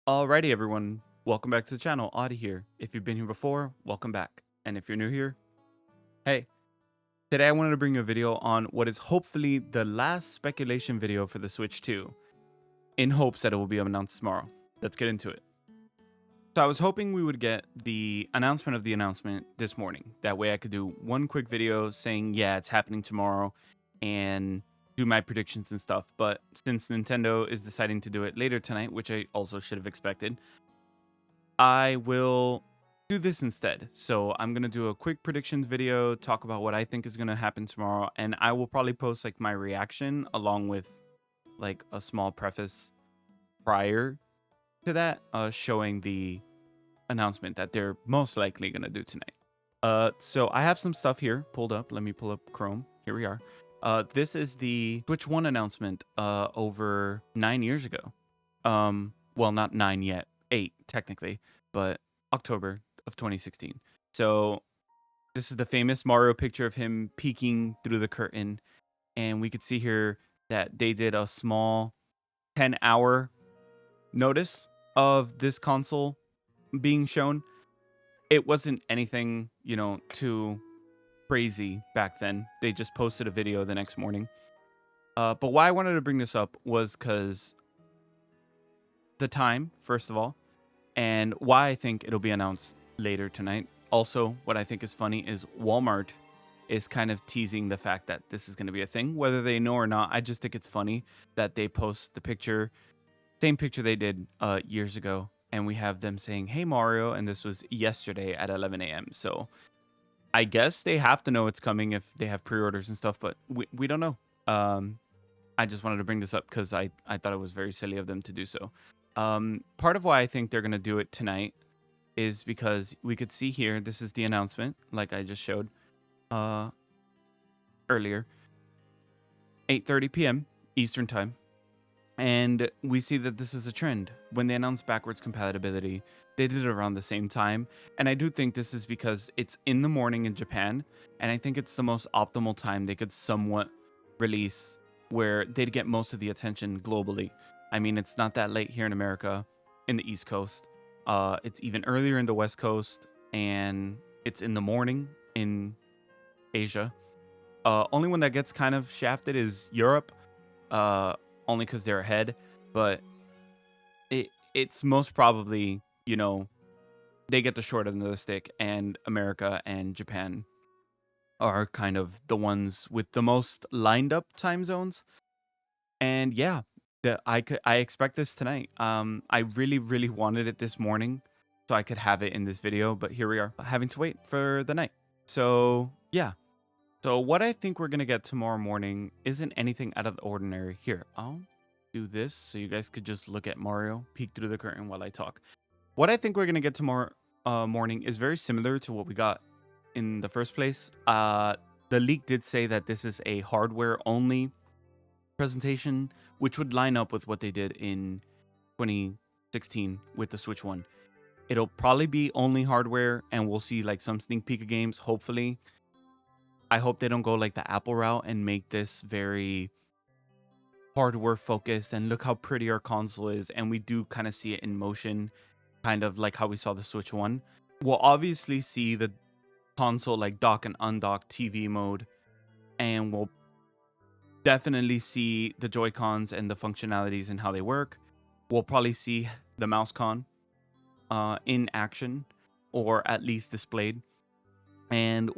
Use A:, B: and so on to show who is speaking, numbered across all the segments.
A: Alrighty, everyone. Welcome back to the channel. Audie here. If you've been here before, welcome back. And if you're new here, hey. Today I wanted to bring you a video on what is hopefully the last speculation video for the Switch 2, in hopes that it will be announced tomorrow. Let's get into it. So I was hoping we would get the announcement of the announcement this morning. That way I could do one quick video saying, yeah, it's happening tomorrow, and do my predictions and stuff. But since Nintendo is deciding to do it later tonight, which I also should have expected, I will do this instead. So I'm going to do a quick predictions video, talk about what I think is going to happen tomorrow, and I will probably post like my reaction along with like a small preface prior to that, showing the announcement that they're most likely going to do tonight. So I have some stuff here pulled up. Let me pull up Chrome. Here we are. This is the Switch 1 announcement over 9 years ago. Well, not 9 yet. 8 technically, but October of 2016. So this is the famous Mario picture of him peeking through the curtain, and we could see here that they did a small 10-hour notice of this console being shown. It wasn't anything, too crazy back then. They just posted a video the next morning. But why I wanted to bring this up was because the time, first of all, and why I think it'll be announced later tonight. Also, what I think is funny is Walmart is kind of teasing the fact that this is going to be a thing, whether they know or not. I just think it's funny that they post the picture, same picture they did years ago, and we have them saying, "Hey Mario," and this was yesterday at 11 a.m. So I guess they have to know it's coming if they have pre-orders and stuff, but we don't know. I just wanted to bring this up because I thought it was very silly of them to do so. Part of why I think they're going to do it tonight is because we could see here, this is the announcement, like I just showed earlier, 8:30 p.m. Eastern Time. And we see that this is a trend. When they announced backwards compatibility, they did it around the same time. And I do think this is because it's in the morning in Japan, and I think it's the most optimal time they could somewhat release where they'd get most of the attention globally. I mean, it's not that late here in America, in the East Coast. It's even earlier in the West Coast, and it's in the morning in Asia. Only one that gets kind of shafted is Europe, only because they're ahead. But it's most probably, they get the short end of the stick, and America and Japan are kind of the ones with the most lined up time zones. And yeah, I expect this tonight. I really, really wanted it this morning so I could have it in this video, but here we are having to wait for the night. So yeah. So what I think we're gonna get tomorrow morning isn't anything out of the ordinary. Here, I'll do this so you guys could just look at Mario peek through the curtain while I talk. What I think we're gonna get tomorrow morning is very similar to what we got in the first place. The leak did say that this is a hardware only presentation, which would line up with what they did in 2016 with the Switch 1. It'll probably be only hardware, and we'll see like some sneak peek of games, hopefully. I hope they don't go like the Apple route and make this very hardware focused and look how pretty our console is, and we do kind of see it in motion, kind of like how we saw the Switch 1. We'll obviously see the console like dock and undock TV mode, and we'll definitely see the Joy-Cons and the functionalities and how they work. We'll probably see the mouse con in action, or at least displayed. And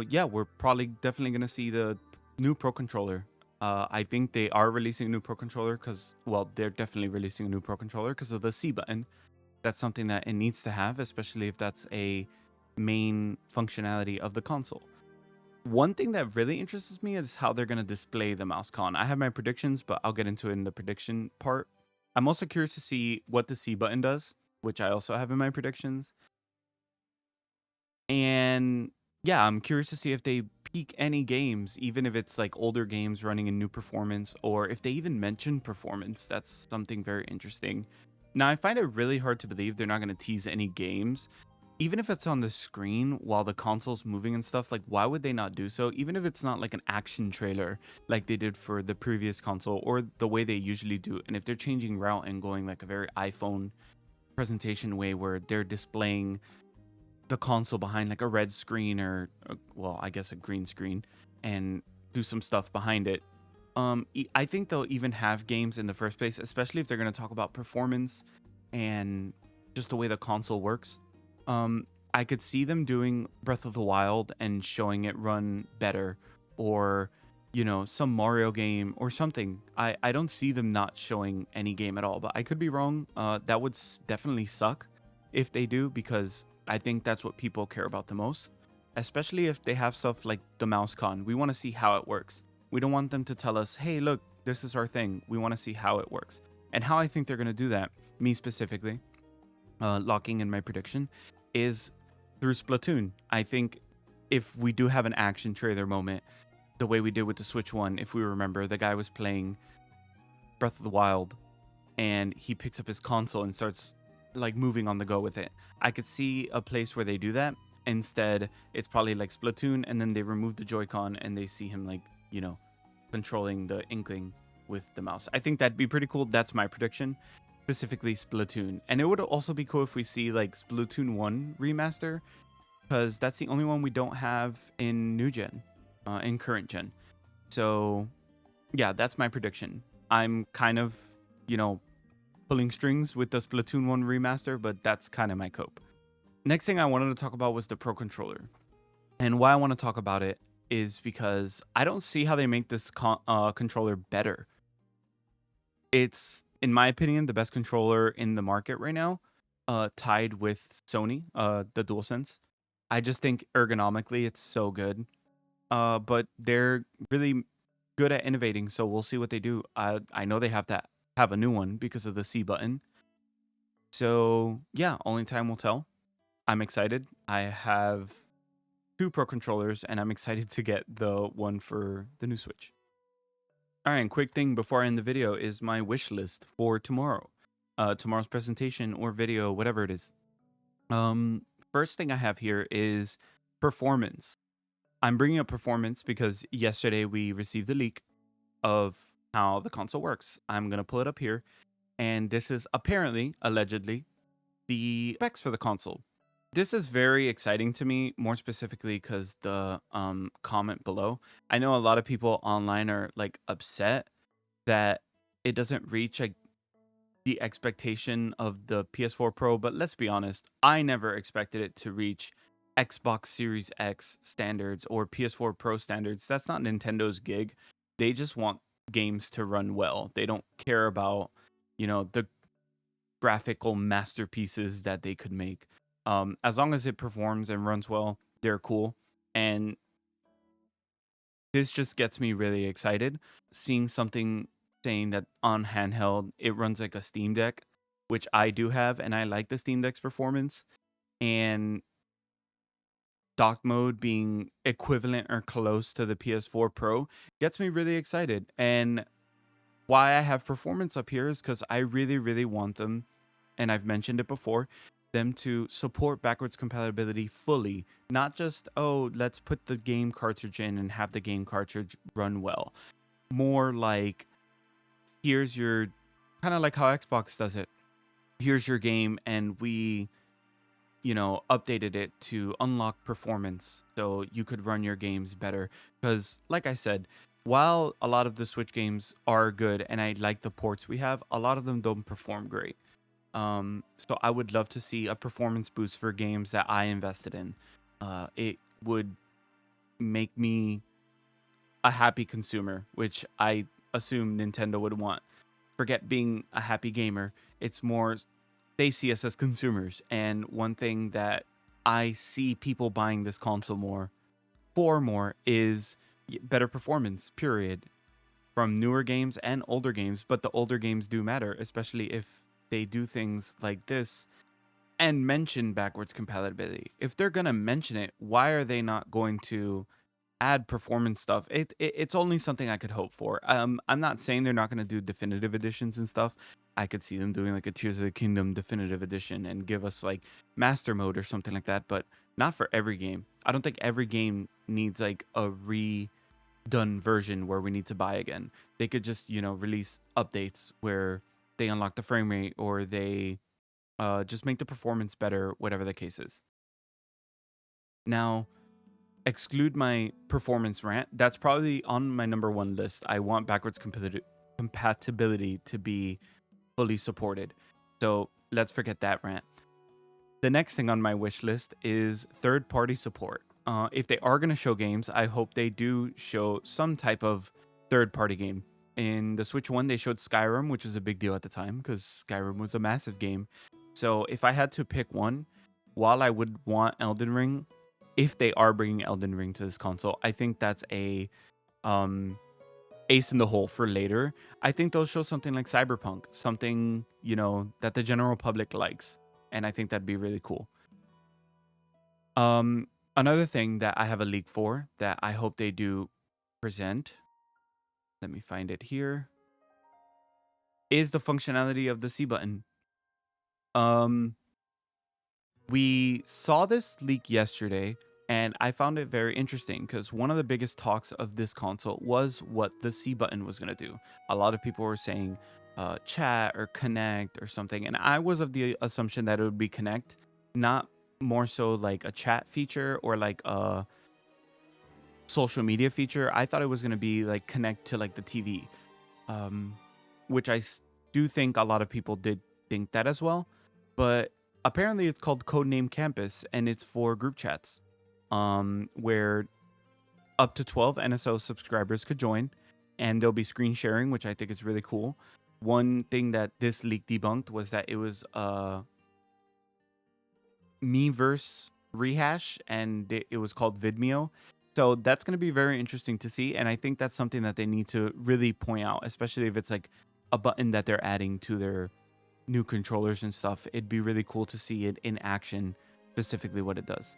A: yeah, we're probably definitely going to see the new Pro Controller. I think they are releasing a new Pro Controller because, well, they're definitely releasing a new Pro Controller because of the C button. That's something that it needs to have, especially if that's a main functionality of the console. One thing that really interests me is how they're going to display the mouse con. I have my predictions, but I'll get into it in the prediction part. I'm also curious to see what the C button does, which I also have in my predictions. And yeah, I'm curious to see if they peak any games, even if it's like older games running in new performance, or if they even mention performance. That's something very interesting. Now, I find it really hard to believe they're not going to tease any games, even if it's on the screen while the console's moving and stuff, like why would they not do so? Even if it's not like an action trailer like they did for the previous console or the way they usually do. And if they're changing route and going like a very iPhone presentation way where they're displaying the console behind like a red screen or well, I guess a green screen and do some stuff behind it. I think they'll even have games in the first place, especially if they're going to talk about performance and just the way the console works. I could see them doing Breath of the Wild and showing it run better, or some Mario game or something. I don't see them not showing any game at all, but I could be wrong. That would definitely suck if they do, because I think that's what people care about the most, especially if they have stuff like the MouseCon. We want to see how it works. We don't want them to tell us, hey, look, this is our thing. We want to see how it works. And how I think they're going to do that, me specifically, locking in my prediction, is through Splatoon. I think if we do have an action trailer moment, the way we did with the Switch one, if we remember, the guy was playing Breath of the Wild and he picks up his console and starts like moving on the go with it. I could see a place where they do that. Instead, it's probably like Splatoon, and then they remove the Joy-Con and they see him like, controlling the Inkling with the mouse. I think that'd be pretty cool. That's my prediction, specifically Splatoon. And it would also be cool if we see like Splatoon 1 remaster, because that's the only one we don't have in new gen, in current gen. So yeah, that's my prediction. I'm kind of, pulling strings with the Splatoon 1 remaster, but that's kind of my cope. Next thing I wanted to talk about was the Pro Controller. And why I want to talk about it is because I don't see how they make this controller better. It's, in my opinion, the best controller in the market right now, tied with Sony, the DualSense. I just think ergonomically it's so good. But they're really good at innovating, so we'll see what they do. I know they have to have a new one because of the C button. So yeah, only time will tell. I'm excited. I have 2 Pro controllers, and I'm excited to get the one for the new Switch. All right, and quick thing before I end the video is my wish list for tomorrow. Tomorrow's presentation or video, whatever it is. First thing I have here is performance. I'm bringing up performance because yesterday we received a leak of how the console works. I'm going to pull it up here. And this is apparently, allegedly, the specs for the console. This is very exciting to me, more specifically because the comment below. I know a lot of people online are like upset that it doesn't reach like the expectation of the PS4 Pro, but let's be honest, I never expected it to reach Xbox Series X standards or PS4 Pro standards. That's not Nintendo's gig. They just want games to run well. They don't care about, the graphical masterpieces that they could make. As long as it performs and runs well, they're cool. And this just gets me really excited. Seeing something saying that on handheld, it runs like a Steam Deck, which I do have, and I like the Steam Deck's performance. And dock mode being equivalent or close to the PS4 Pro gets me really excited. And why I have performance up here is because I really, really want them, and I've mentioned it before, them to support backwards compatibility fully. Not just, oh, let's put the game cartridge in and have the game cartridge run well. More like, here's your, kind of like how Xbox does it. Here's your game, and we, updated it to unlock performance so you could run your games better. Because, like I said, while a lot of the Switch games are good and I like the ports we have, a lot of them don't perform great. So I would love to see a performance boost for games that I invested in. It would make me a happy consumer, which I assume Nintendo would want. Forget being a happy gamer. It's more they see us as consumers. And one thing that I see people buying this console more is better performance, period. From newer games and older games, but the older games do matter, especially if they do things like this and mention backwards compatibility. If they're going to mention it, why are they not going to add performance stuff, it's only something I could hope for. I'm not saying they're not going to do definitive editions and stuff. I could see them doing like a Tears of the Kingdom definitive edition and give us like master mode or something like that, but not for every game. I don't think every game needs like a redone version where we need to buy again. They could just, release updates where they unlock the frame rate or they just make the performance better, whatever the case is. Now, exclude my performance rant. That's probably on my number one list. I want backwards compatibility to be fully supported. So let's forget that rant. The next thing on my wish list is third-party support. If they are going to show games, I hope they do show some type of third-party game. In the Switch One, they showed Skyrim, which was a big deal at the time because Skyrim was a massive game. So if I had to pick one, while I would want Elden Ring, if they are bringing Elden Ring to this console, I think that's a ace in the hole for later. I think they'll show something like Cyberpunk, something, that the general public likes. And I think that'd be really cool. Another thing that I have a leak for that I hope they do present, let me find it here, is the functionality of the C button. We saw this leak yesterday, and I found it very interesting because one of the biggest talks of this console was what the C button was going to do. A lot of people were saying chat or connect or something, and I was of the assumption that it would be connect, not more so like a chat feature or like a social media feature. I thought it was going to be like connect to like the TV, which do think a lot of people did think that as well, but apparently it's called Codename Campus, and it's for group chats, where up to 12 NSO subscribers could join, and there'll be screen sharing, which I think is really cool. One thing that this leak debunked was that it was a Miiverse rehash, and it was called Vidmeo. So that's going to be very interesting to see, and I think that's something that they need to really point out, especially if it's like a button that they're adding to their new controllers and stuff. It'd be really cool to see it in action, specifically what it does.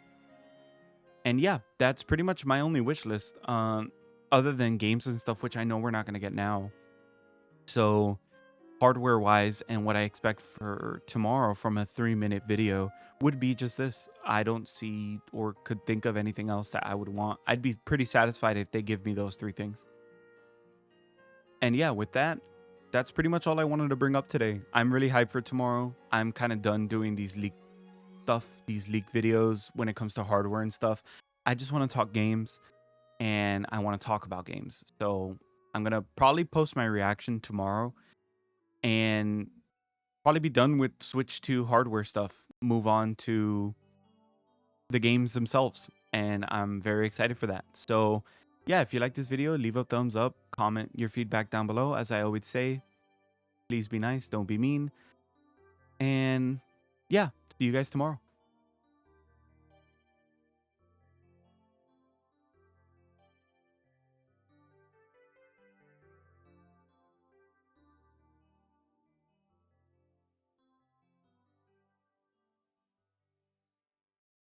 A: And yeah, that's pretty much my only wish list, other than games and stuff, which I know we're not going to get now. So hardware wise, and what I expect for tomorrow from a 3-minute video would be just this. I don't see or could think of anything else that I would want. I'd be pretty satisfied if they give me those 3 things. And yeah, with that, that's pretty much all I wanted to bring up today. I'm really hyped for tomorrow. I'm kind of done doing these leak videos when it comes to hardware and stuff. I just want to talk games, and I want to talk about games. So I'm going to probably post my reaction tomorrow and probably be done with Switch 2 hardware stuff. Move on to the games themselves. And I'm very excited for that. So yeah, if you like this video, leave a thumbs up, comment your feedback down below. As I always say, please be nice, don't be mean. And yeah, see you guys tomorrow.